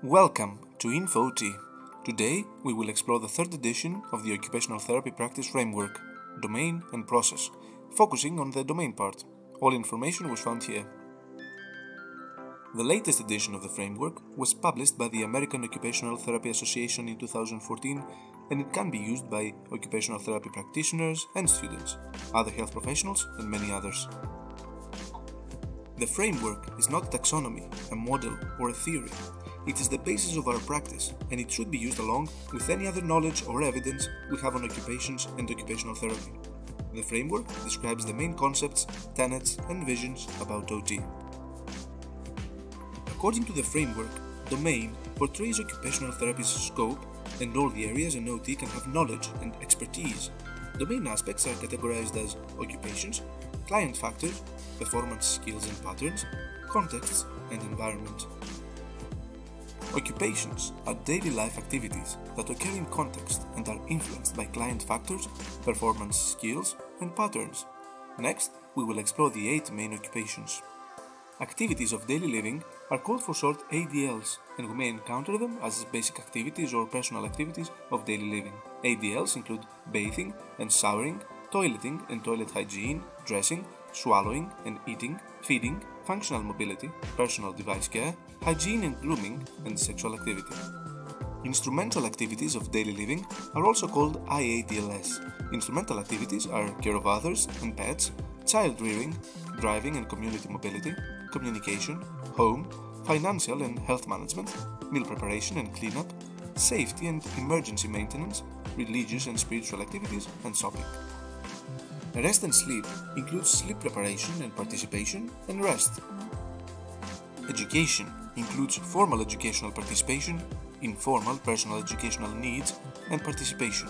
Welcome to InfoT. Today we will explore the third edition of the Occupational Therapy Practice Framework, Domain and Process, focusing on the domain part. All information was found here. The latest edition of the framework was published by the American Occupational Therapy Association in 2014, and it can be used by occupational therapy practitioners and students, other health professionals, and many others. The framework is not a taxonomy, a model, or a theory. It is the basis of our practice, and it should be used along with any other knowledge or evidence we have on occupations and occupational therapy. The framework describes the main concepts, tenets, and visions about OT. According to the framework, domain portrays occupational therapy's scope and all the areas an OT can have knowledge and expertise. Domain aspects are categorized as occupations, client factors, performance skills and patterns, contexts, and environment. Occupations are daily life activities that occur in context and are influenced by client factors, performance skills, and patterns. Next, we will explore the 8 main occupations. Activities of daily living are called for short ADLs, and we may encounter them as basic activities or personal activities of daily living. ADLs include bathing and showering, toileting and toilet hygiene, dressing, swallowing and eating, feeding, functional mobility, personal device care, hygiene and grooming, and sexual activity. Instrumental activities of daily living are also called IADLS. Instrumental activities are care of others and pets, child rearing, driving and community mobility, communication, home, financial and health management, meal preparation and cleanup, safety and emergency maintenance, religious and spiritual activities, and shopping. Rest and sleep includes sleep preparation and participation, and rest. Education includes formal educational participation, informal personal educational needs, and participation.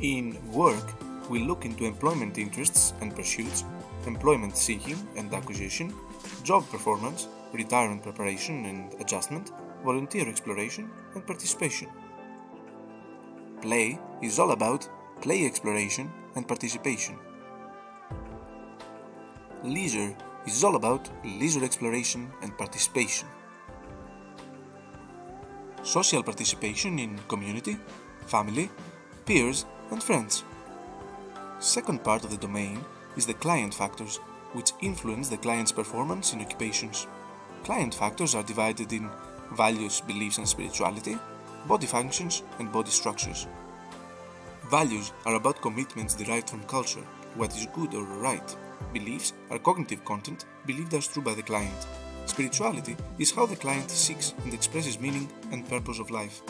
In work, we look into employment interests and pursuits, employment seeking and acquisition, job performance, retirement preparation and adjustment, volunteer exploration, and participation. Play is all about play exploration and participation. Leisure is all about leisure exploration and participation. Social participation in community, family, peers, and friends. Second part of the domain is the client factors, which influence the client's performance in occupations. Client factors are divided in values, beliefs, and spirituality, body functions, and body structures. Values are about commitments derived from culture, what is good or right. Beliefs are cognitive content believed as true by the client. Spirituality is how the client seeks and expresses meaning and purpose of life.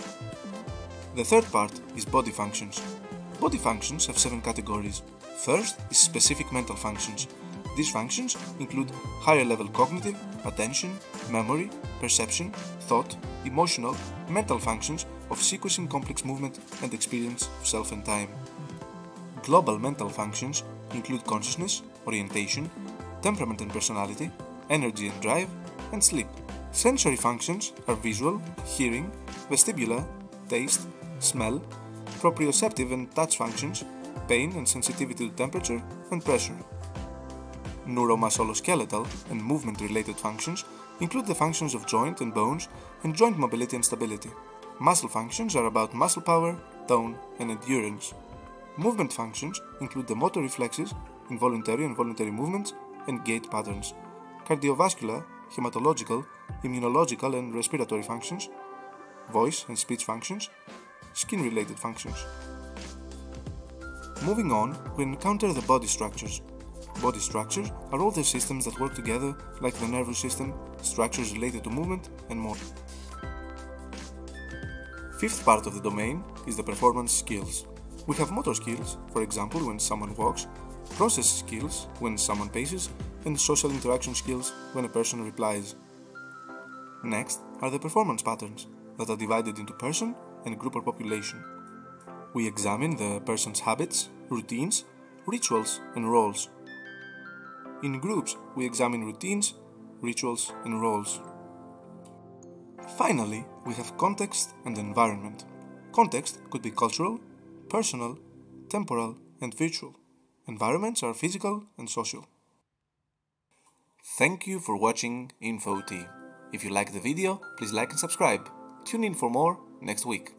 The third part is body functions. Body functions have 7 categories. First is specific mental functions. These functions include higher level cognitive, attention, memory, perception, thought, emotional, mental functions of sequencing complex movement and experience of self and time. Global mental functions include consciousness, orientation, temperament and personality, energy and drive, and sleep. Sensory functions are visual, hearing, vestibular, taste, smell, proprioceptive and touch functions, pain and sensitivity to temperature and pressure. Neuromusculoskeletal and movement-related functions include the functions of joint and bones and joint mobility and stability. Muscle functions are about muscle power, tone, and endurance. Movement functions include the motor reflexes, involuntary and voluntary movements, and gait patterns. Cardiovascular, hematological, immunological, and respiratory functions, voice and speech functions, skin-related functions. Moving on, we encounter the body structures. Body structures are all the systems that work together, like the nervous system, structures related to movement, and more. Fifth part of the domain is the performance skills. We have motor skills, for example when someone walks, process skills when someone paces, and social interaction skills when a person replies. Next are the performance patterns that are divided into person and group or population. We examine the person's habits, routines, rituals, and roles. In groups, we examine routines, rituals, and roles. Finally, we have context and environment. Context could be cultural, personal, temporal, and virtual. Environments are physical and social. Thank you for watching InfoT. If you liked the video, please like and subscribe. Tune in for more next week.